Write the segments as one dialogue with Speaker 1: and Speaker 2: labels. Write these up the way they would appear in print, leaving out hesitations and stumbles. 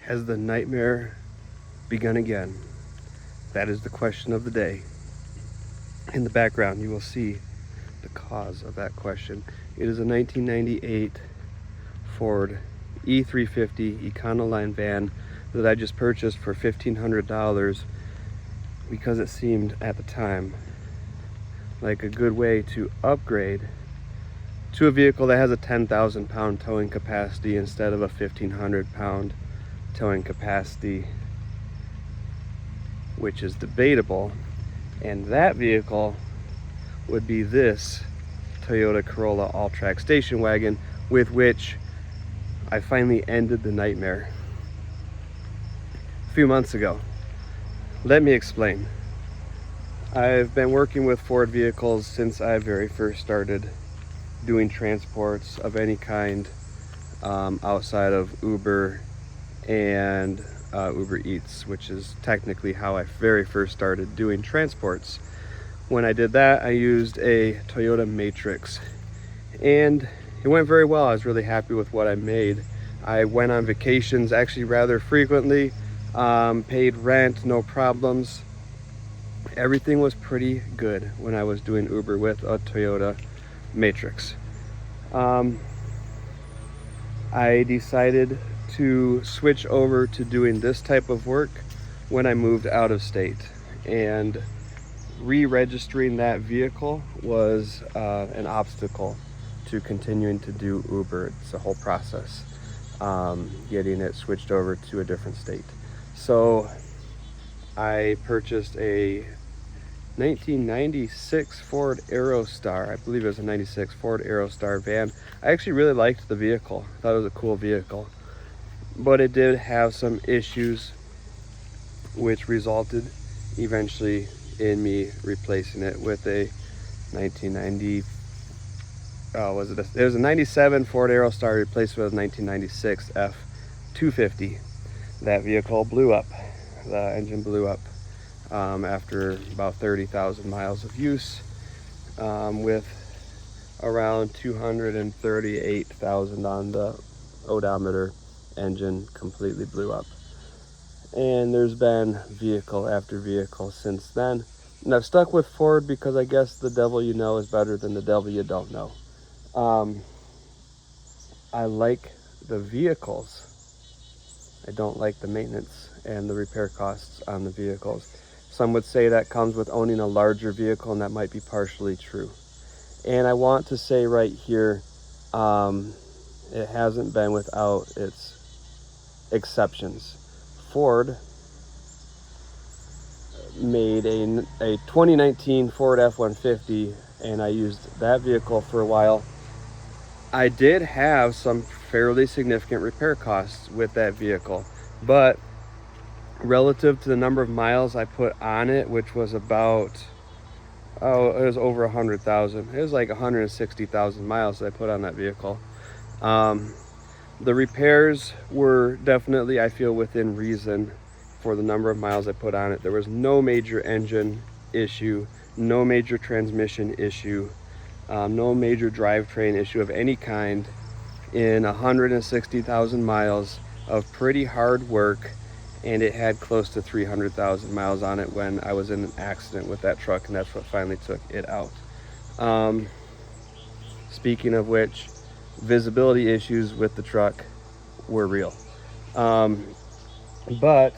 Speaker 1: Has the nightmare begun again? That is the question of the day. In the background, you will see the cause of that question. It is a 1998 Ford E350 Econoline van that I just purchased for $1,500 because it seemed at the time like a good way to upgrade to a vehicle that has a 10,000 pound towing capacity instead of a 1,500 pound towing capacity, which is debatable. And that vehicle would be this Toyota Corolla all-track station wagon, with which I finally ended the nightmare a few months ago. Let me explain. I've been working with Ford vehicles since I very first started doing transports of any kind, outside of Uber and Uber Eats, which is technically how I very first started doing transports. When I did that, I used a Toyota Matrix, and it went very well. I was really happy with what I made. I went on vacations actually rather frequently, paid rent, no problems. Everything was pretty good when I was doing Uber with a Toyota Matrix. I decided to switch over to doing this type of work when I moved out of state, and re-registering that vehicle was an obstacle to continuing to do Uber. It's a whole process, getting it switched over to a different state. So I purchased a 1996 Ford Aerostar. I believe it was a 96 Ford Aerostar van. I actually really liked the vehicle. I thought it was a cool vehicle, but it did have some issues which resulted eventually in me replacing it with a 1990, it was a 97 Ford Aerostar replaced with a 1996 F250. That vehicle blew up. The engine blew up after about 30,000 miles of use, with around 238,000 on the odometer. Engine completely blew up. And there's been vehicle after vehicle since then. And I've stuck with Ford because I guess the devil you know is better than the devil you don't know. I like the vehicles. I don't like the maintenance and the repair costs on the vehicles. Some would say that comes with owning a larger vehicle, and that might be partially true. And I want to say right here, it hasn't been without its exceptions. Ford made a 2019 Ford F-150, and I used that vehicle for a while. I did have some fairly significant repair costs with that vehicle, but relative to the number of miles I put on it, which was about, it was over 100,000. It was like 160,000 miles that I put on that vehicle. The repairs were definitely, I feel, within reason for the number of miles I put on it. There was no major engine issue, no major transmission issue, no major drivetrain issue of any kind in 160,000 miles of pretty hard work. And it had close to 300,000 miles on it when I was in an accident with that truck, and that's what finally took it out. Speaking of which, visibility issues with the truck were real. But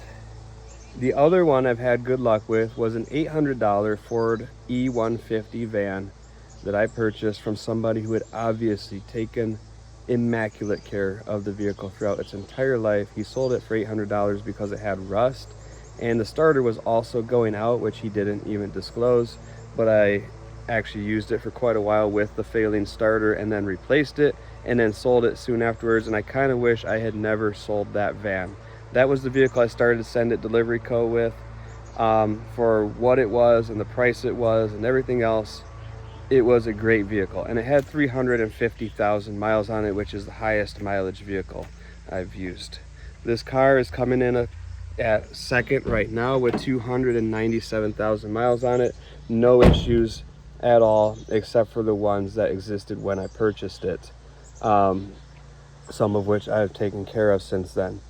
Speaker 1: the other one I've had good luck with was an $800 Ford E150 van that I purchased from somebody who had obviously taken immaculate care of the vehicle throughout its entire life. He sold it for $800 because it had rust, and the starter was also going out, which he didn't even disclose, but I actually used it for quite a while with the failing starter, and then replaced it, and then sold it soon afterwards. And I kind of wish I had never sold that van. That was the vehicle I started Send It Delivery Co. with, for what it was and the price it was and everything else. It was a great vehicle, and it had 350,000 miles on it, which is the highest mileage vehicle I've used. This car is coming in at second right now with 297,000 miles on it. No issues at all, except for the ones that existed when I purchased it, some of which I've taken care of since then.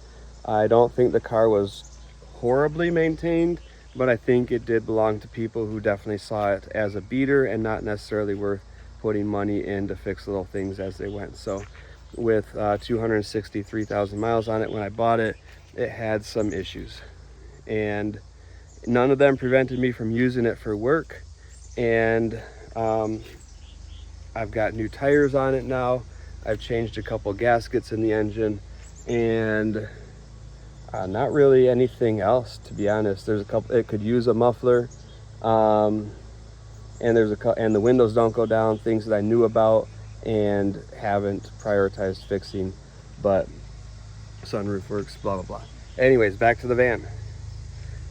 Speaker 1: I don't think the car was horribly maintained, but I think it did belong to people who definitely saw it as a beater and not necessarily worth putting money in to fix little things as they went. So with 263,000 miles on it when I bought it, it had some issues. And none of them prevented me from using it for work. And I've got new tires on it now. I've changed a couple gaskets in the engine, and not really anything else, to be honest. There's a couple, it could use a muffler, and and the windows don't go down, things that I knew about and haven't prioritized fixing, but sunroof works, blah blah blah. Anyways, back to the van.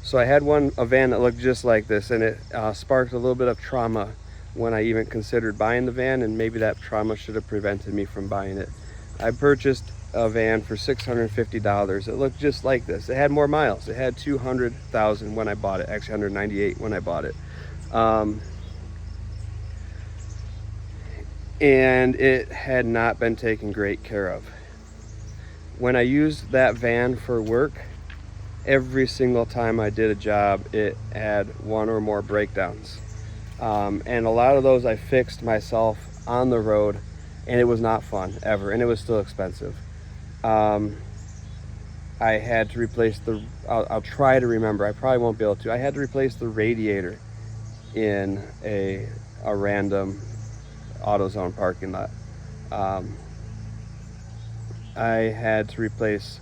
Speaker 1: So I had a van that looked just like this, and it sparked a little bit of trauma when I even considered buying the van, and maybe that trauma should have prevented me from buying it. I purchased a van for $650. It looked just like this. It had more miles. It had 200,000 when I bought it, actually 198 when I bought it. And it had not been taken great care of. When I used that van for work, every single time I did a job, it had one or more breakdowns. And a lot of those I fixed myself on the road, and it was not fun ever, and it was still expensive. I had to replace I'll try to remember, I probably won't be able to. I had to replace the radiator in a random AutoZone parking lot. I had to replace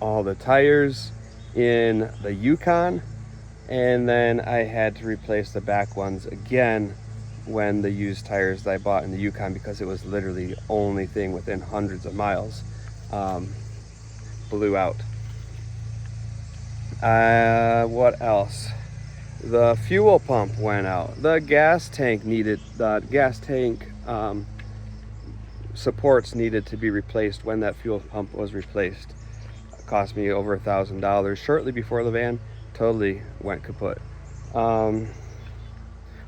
Speaker 1: all the tires in the Yukon, and then I had to replace the back ones again when the used tires that I bought in the Yukon, because it was literally the only thing within hundreds of miles, blew out. What else? The fuel pump went out. The gas tank supports needed to be replaced when that fuel pump was replaced. It cost me over $1,000 shortly before the van totally went kaput.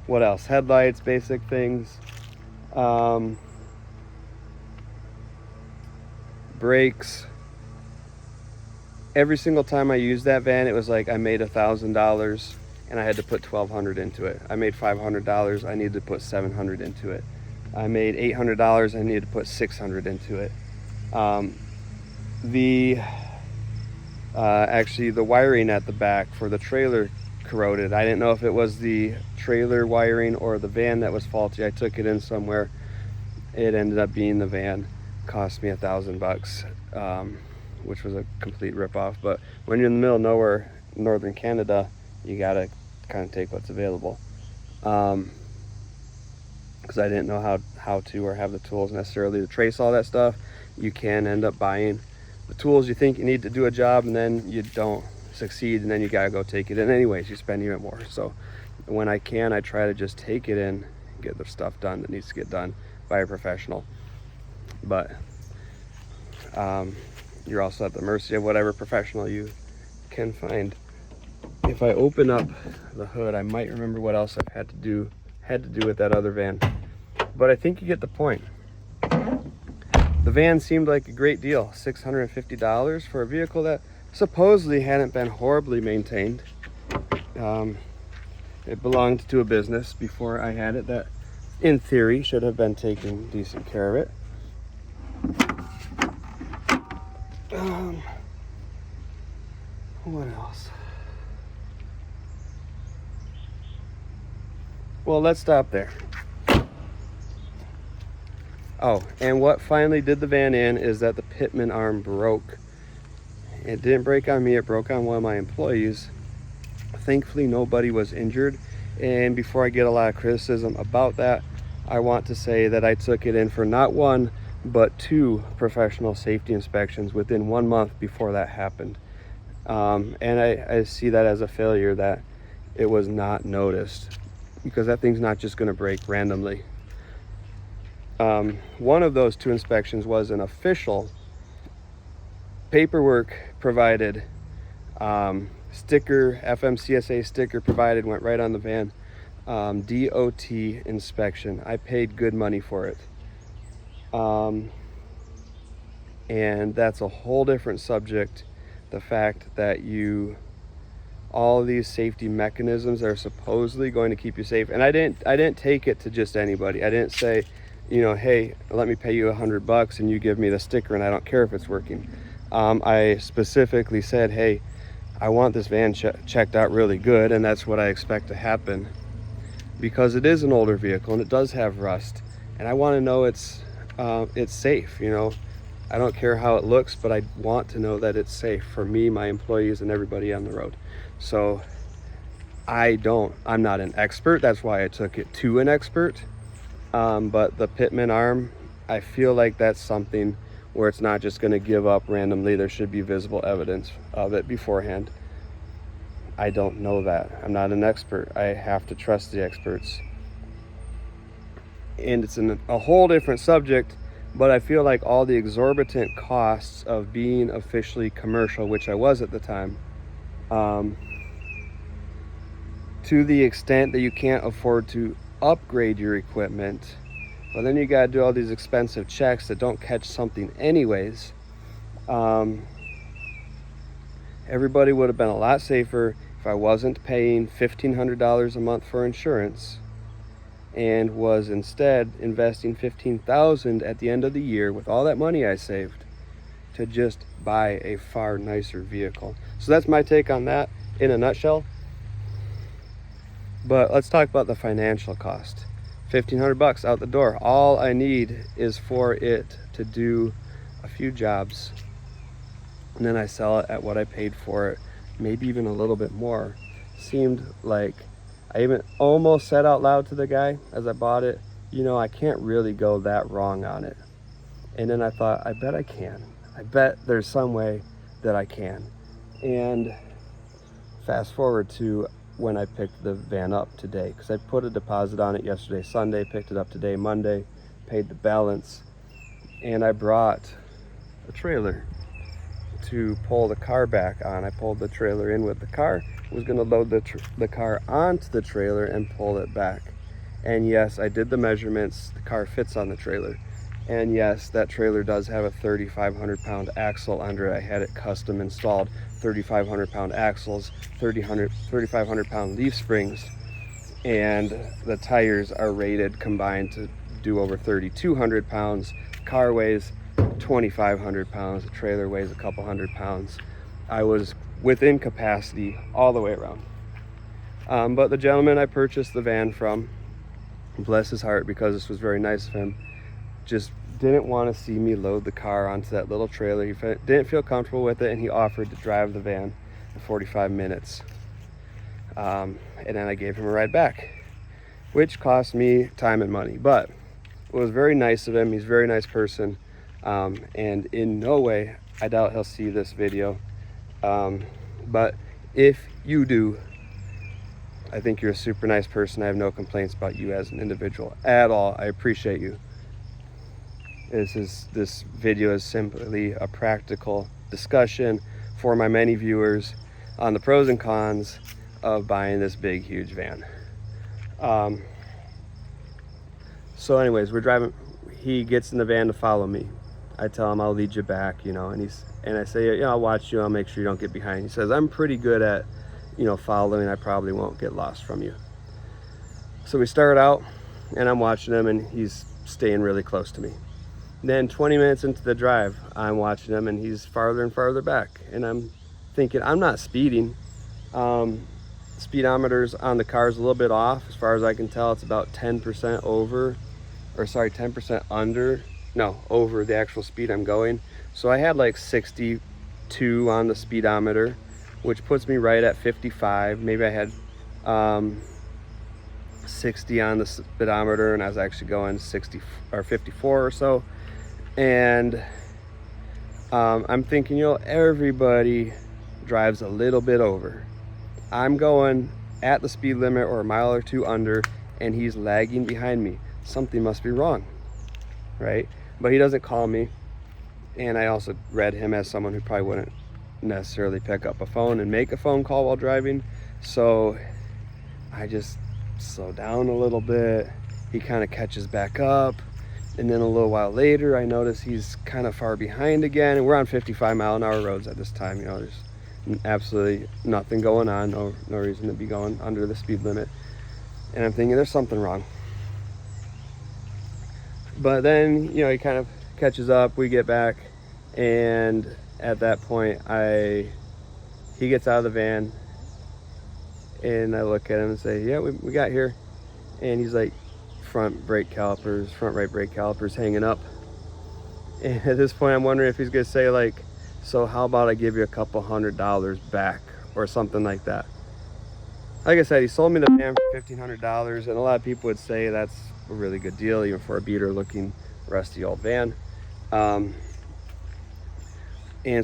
Speaker 1: What else? Headlights, basic things. Brakes. Every single time I used that van, it was like I made $1,000 and I had to put $1,200 into it. I made $500, I needed to put $700 into it. I made $800, I needed to put $600 into it. Actually, the wiring at the back for the trailer corroded. I didn't know if it was the trailer wiring or the van that was faulty. I took it in somewhere. It ended up being the van. Cost me $1,000, which was a complete ripoff. But when you're in the middle of nowhere, northern Canada, you gotta kind of take what's available. Because I didn't know how to or have the tools necessarily to trace all that stuff. You can end up buying the tools you think you need to do a job, and then you don't succeed, and then you gotta go take it in anyways. You spend even more. So when I can, I try to just take it in, get the stuff done that needs to get done by a professional. But you're also at the mercy of whatever professional you can find. If I open up the hood, I might remember what else I've had to do with that other van. But I think you get the point. The van seemed like a great deal, $650 for a vehicle that supposedly hadn't been horribly maintained. It belonged to a business before I had it that, in theory, should have been taking decent care of it. What else? Well, let's stop there. Oh, and what finally did the van in is that the pitman arm broke. It didn't break on me, it broke on one of my employees. Thankfully, nobody was injured. And before I get a lot of criticism about that, I want to say that I took it in for not one, but 2 professional safety inspections within 1 month before that happened. And I see that as a failure, that it was not noticed, because that thing's not just going to break randomly. One of those 2 inspections was an official paperwork provided, sticker, FMCSA sticker provided, went right on the van, DOT inspection. I paid good money for it. And that's a whole different subject the fact that all these safety mechanisms are supposedly going to keep you safe. And I didn't take it to just anybody. I didn't say, hey, let me pay you $100 and you give me the sticker and I don't care if it's working. I specifically said, hey, I want this van checked out really good, and that's what I expect to happen, because it is an older vehicle and it does have rust, and I want to know it's safe. I don't care how it looks, but I want to know that it's safe for me, my employees, and everybody on the road. So I'm not an expert. That's why I took it to an expert. But the pitman arm, I feel like that's something where it's not just going to give up randomly. There should be visible evidence of it beforehand. I don't know that. I'm not an expert. I have to trust the experts. And it's a whole different subject, but I feel like all the exorbitant costs of being officially commercial, which I was at the time, to the extent that you can't afford to upgrade your equipment, but then you got to do all these expensive checks that don't catch something anyways. Everybody would have been a lot safer if I wasn't paying $1,500 a month for insurance and was instead investing $15,000 at the end of the year with all that money I saved to just buy a far nicer vehicle. So that's my take on that in a nutshell. But let's talk about the financial cost. $1,500 out the door. All I need is for it to do a few jobs, and then I sell it at what I paid for it, maybe even a little bit more. Seemed like I even almost said out loud to the guy as I bought it, I can't really go that wrong on it. And then I thought, I bet I can. I bet there's some way that I can. And fast forward to when I picked the van up today, because I put a deposit on it yesterday, Sunday, picked it up today, Monday, paid the balance, and I brought a trailer to pull the car back on. I pulled the trailer in with the car, was going to load the car onto the trailer and pull it back. And yes, I did the measurements. The car fits on the trailer. And yes, that trailer does have a 3,500 pound axle under it. I had it custom installed, 3,500 pound axles, 3,500 pound leaf springs, and the tires are rated combined to do over 3,200 pounds. Car weighs 2,500 pounds. The trailer weighs a couple hundred pounds. I was within capacity all the way around. But the gentleman I purchased the van from, bless his heart, because this was very nice of him, just didn't want to see me load the car onto that little trailer. He didn't feel comfortable with it, and he offered to drive the van for 45 minutes. And then I gave him a ride back, which cost me time and money, but it was very nice of him. He's a very nice person. And in no way, I doubt he'll see this video. But if you do, I think you're a super nice person. I have no complaints about you as an individual at all. I appreciate you. This video is simply a practical discussion for my many viewers on the pros and cons of buying this big, huge van. So anyways, we're driving. He gets in the van to follow me. I tell him I'll lead you back, and I say, I'll watch you. I'll make sure you don't get behind. He says, I'm pretty good at, following. I probably won't get lost from you. So we start out, and I'm watching him, and he's staying really close to me. Then 20 minutes into the drive, I'm watching him, and he's farther and farther back. And I'm thinking, I'm not speeding. Speedometers on the car is a little bit off. As far as I can tell, it's about 10% over, 10% under. No, over the actual speed I'm going. So I had like 62 on the speedometer, which puts me right at 55. Maybe I had 60 on the speedometer, and I was actually going 60 or 54 or so. And I'm thinking, everybody drives a little bit over. I'm going at the speed limit or a mile or two under, and he's lagging behind me. Something must be wrong, right? But he doesn't call me. And I also read him as someone who probably wouldn't necessarily pick up a phone and make a phone call while driving. So I just slow down a little bit. He kind of catches back up. And then a little while later, I notice he's kind of far behind again. And we're on 55-mile-an-hour roads at this time. You know, there's absolutely nothing going on. No reason to be going under the speed limit. And I'm thinking there's something wrong. But then, you know, he kind of catches up. We get back. And at that point, he gets out of the van. And I look at him and say, yeah, we got here. And he's like, front right brake calipers hanging up. And at this point, I'm wondering if he's gonna say like, so how about I give you a couple $100 back or something like that. Like I said, he sold me the van for $1,500, and a lot of people would say that's a really good deal, even for a beater looking rusty old van. And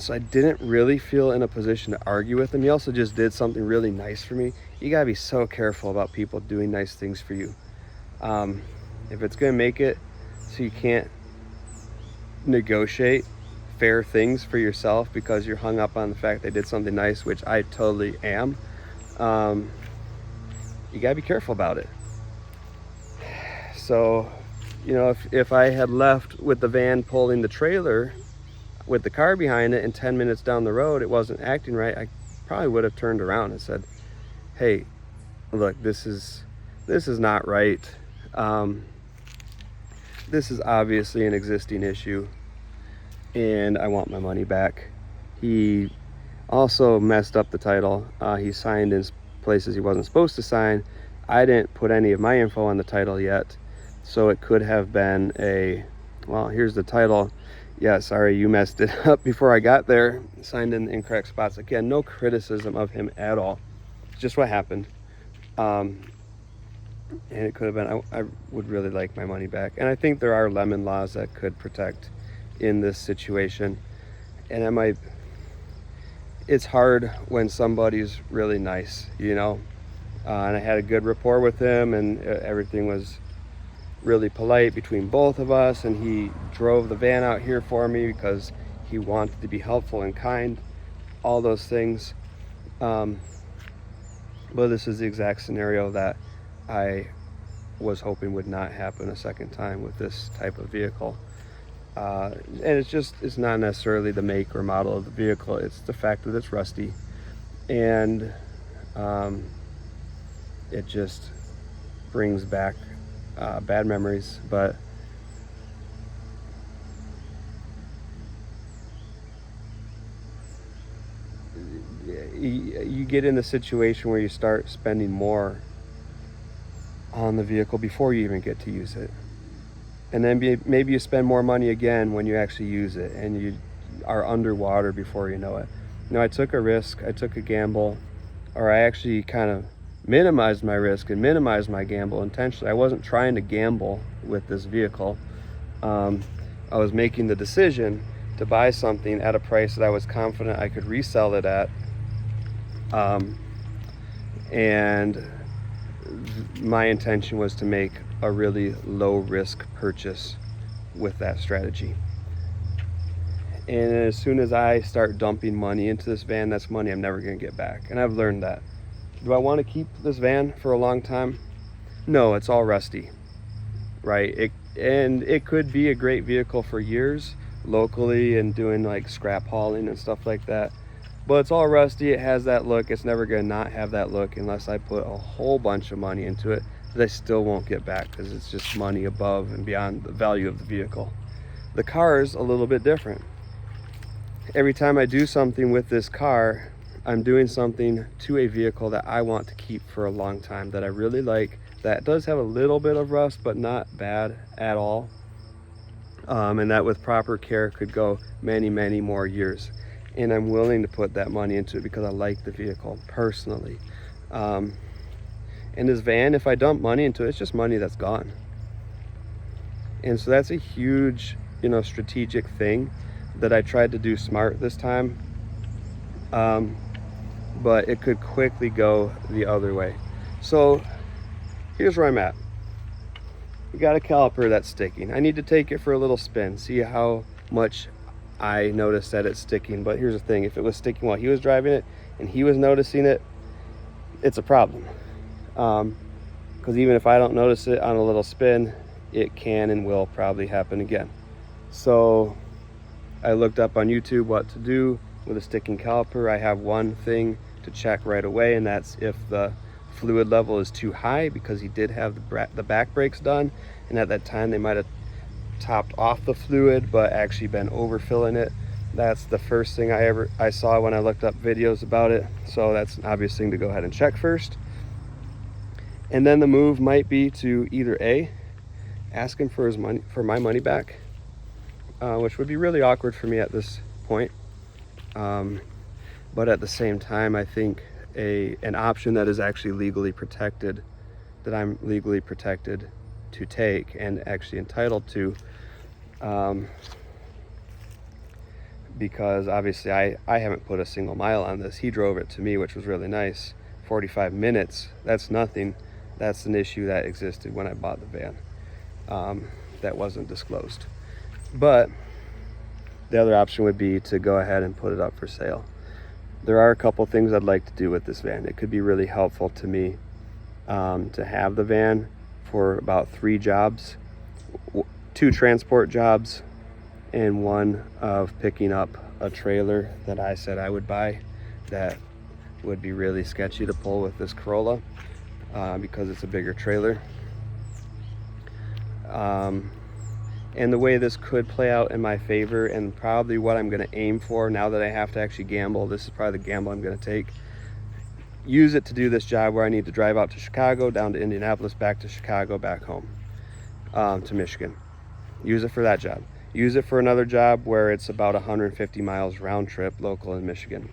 Speaker 1: so I didn't really feel in a position to argue with him. He also just did something really nice for me. You gotta be so careful about people doing nice things for you. If it's gonna make it so you can't negotiate fair things for yourself because you're hung up on the fact they did something nice, which I totally am, you gotta be careful about it. So, you know, if I had left with the van pulling the trailer with the car behind it and 10 minutes down the road it wasn't acting right, I probably would have turned around and said, hey, look, this is not right. This is obviously an existing issue and I want my money back. He also messed up the title. He signed in places he wasn't supposed to sign. I didn't put any of my info on the title yet, so it could have been well, here's the title. Yeah, sorry, you messed it up before I got there. Signed in the incorrect spots. Again, no criticism of him at all. It's just what happened. And it could have been, I would really like my money back. And I think there are lemon laws that could protect in this situation. And it's hard when somebody's really nice, you know. And I had a good rapport with him, and everything was really polite between both of us. And he drove the van out here for me because he wanted to be helpful and kind, all those things. But this is the exact scenario that I was hoping would not happen a second time with this type of vehicle. And it's not necessarily the make or model of the vehicle, it's the fact that it's rusty. And it just brings back bad memories. But you get in the situation where you start spending more on the vehicle before you even get to use it, and then maybe you spend more money again when you actually use it, and you are underwater before you know it. You know, I took a risk, I took a gamble, or I actually kind of minimized my risk and minimized my gamble intentionally. I wasn't trying to gamble with this vehicle. I was making the decision to buy something at a price that I was confident I could resell it at, and my intention was to make a really low risk purchase with that strategy. And as soon as I start dumping money into this van, that's money I'm never going to get back. And I've learned that. Do I want to keep this van for a long time? No, it's all rusty, right? It could be a great vehicle for years locally and doing like scrap hauling and stuff like that. But it's all rusty. It has that look. It's never going to not have that look unless I put a whole bunch of money into it that I still won't get back, because it's just money above and beyond the value of the vehicle. The car is a little bit different. Every time I do something with this car, I'm doing something to a vehicle that I want to keep for a long time, that I really like, that does have a little bit of rust, but not bad at all. And that with proper care could go many, many more years. And I'm willing to put that money into it because I like the vehicle personally. And this van, if I dump money into it, it's just money that's gone. And so that's a huge, strategic thing that I tried to do smart this time. But it could quickly go the other way. So here's where I'm at. We got a caliper that's sticking. I need to take it for a little spin, see how much I noticed that it's sticking. But here's the thing, if it was sticking while he was driving it and he was noticing it, it's a problem. Because even if I don't notice it on a little spin, it can and will probably happen again. So I looked up on YouTube what to do with a sticking caliper. I have one thing to check right away, and that's if the fluid level is too high, because he did have the back brakes done, and at that time they might have topped off the fluid but actually been overfilling it. That's the first thing I saw when I looked up videos about it, so that's an obvious thing to go ahead and check first. And then the move might be to either A, ask him for my money back, which would be really awkward for me at this point, but at the same time, I think an option that is actually legally protected, that I'm legally protected to take and actually entitled to, because obviously I haven't put a single mile on this. He drove it to me, which was really nice. 45 minutes, that's nothing. That's an issue that existed when I bought the van, that wasn't disclosed. But the other option would be to go ahead and put it up for sale. There are a couple things I'd like to do with this van. It could be really helpful to me to have the van for about 3 jobs, 2 transport jobs, and one of picking up a trailer that I said I would buy that would be really sketchy to pull with this Corolla, because it's a bigger trailer. And the way this could play out in my favor, and probably what I'm going to aim for now that I have to actually gamble, this is probably the gamble I'm going to take, use it to do this job where I need to drive out to Chicago, down to Indianapolis, back to Chicago, back home to Michigan. Use it for that job. Use it for another job where it's about 150 miles round trip, local in Michigan.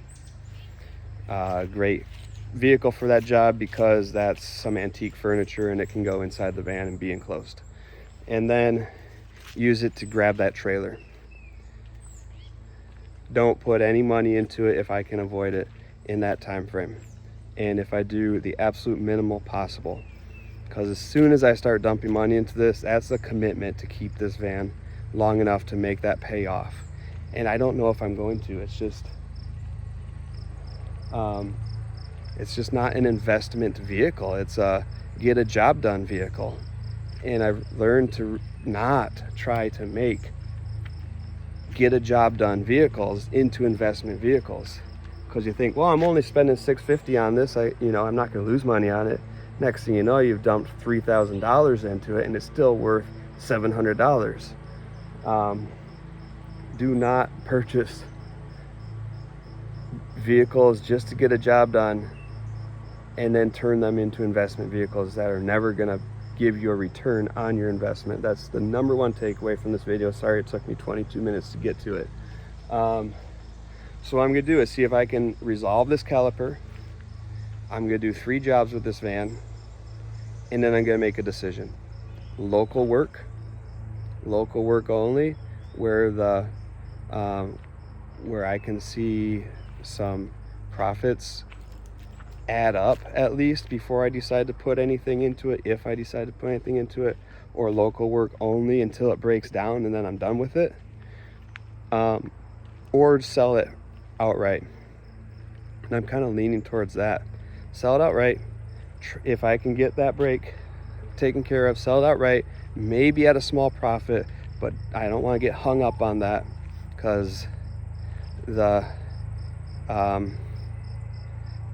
Speaker 1: Great vehicle for that job because that's some antique furniture and it can go inside the van and be enclosed. And then use it to grab that trailer. Don't put any money into it if I can avoid it in that time frame. And if I do, the absolute minimal possible. Because as soon as I start dumping money into this, that's a commitment to keep this van long enough to make that pay off. And I don't know if I'm going to. It's just not an investment vehicle. It's a get a job done vehicle. And I've learned to not try to make get a job done vehicles into investment vehicles, because you think, well, I'm only spending $650 on this, I'm not going to lose money on it. Next thing you know, you've dumped $3,000 into it and it's still worth $700. Do not purchase vehicles just to get a job done and then turn them into investment vehicles that are never going to give you a return on your investment. That's the number one takeaway from this video. Sorry it took me 22 minutes to get to it. So what I'm going to do is see if I can resolve this caliper. I'm going to do 3 jobs with this van, and then I'm going to make a decision. Local work only, where I can see some profits add up at least before I decide to put anything into it, if I decide to put anything into it, or local work only until it breaks down and then I'm done with it, or sell it outright. And I'm kind of leaning towards that. Sell it outright. If I can get that break taken care of, sell it outright, maybe at a small profit, but I don't want to get hung up on that, because the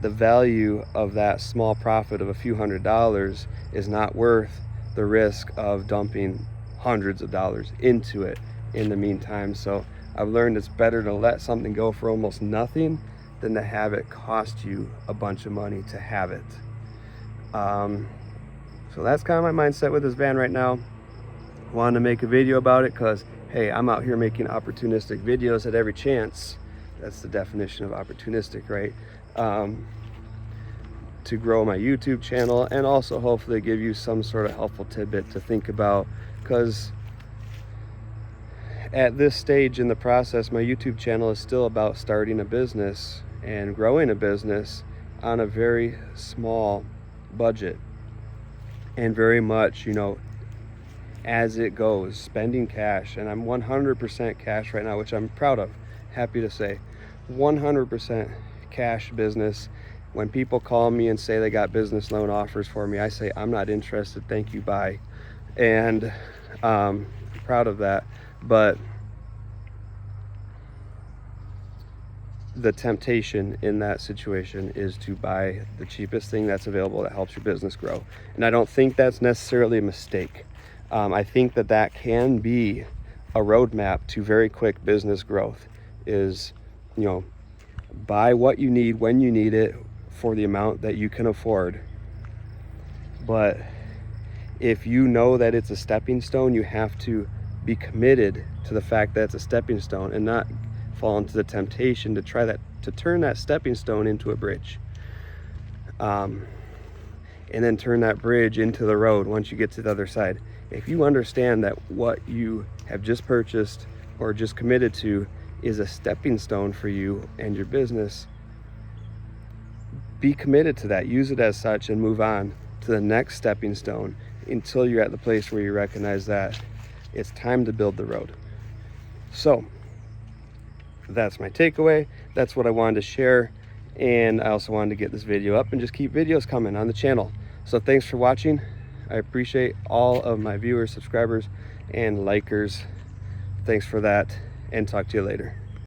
Speaker 1: value of that small profit of a few $100s is not worth the risk of dumping hundreds of dollars into it in the meantime. So I've learned it's better to let something go for almost nothing than to have it cost you a bunch of money to have it. So that's kind of my mindset with this van right now. Wanted to make a video about it because, hey, I'm out here making opportunistic videos at every chance. That's the definition of opportunistic, right? To grow my YouTube channel, and also hopefully give you some sort of helpful tidbit to think about, because at this stage in the process, my YouTube channel is still about starting a business and growing a business on a very small budget, and very much, as it goes, spending cash. And I'm 100% cash right now, which I'm proud of, happy to say. 100% cash business. When people call me and say they got business loan offers for me, I say, I'm not interested, thank you, bye. and proud of that. But the temptation in that situation is to buy the cheapest thing that's available that helps your business grow. And I don't think that's necessarily a mistake. I think that that can be a roadmap to very quick business growth, is, you know, buy what you need when you need it for the amount that you can afford. But if you know that it's a stepping stone, you have to be committed to the fact that it's a stepping stone and not fall into the temptation to try to turn that stepping stone into a bridge, and then turn that bridge into the road once you get to the other side. If you understand that what you have just purchased or just committed to is a stepping stone for you and your business, be committed to that, use it as such, and move on to the next stepping stone until you're at the place where you recognize that it's time to build the road. So that's my takeaway. That's what I wanted to share. And I also wanted to get this video up and just keep videos coming on the channel. So thanks for watching. I appreciate all of my viewers, subscribers, and likers. Thanks for that, and talk to you later.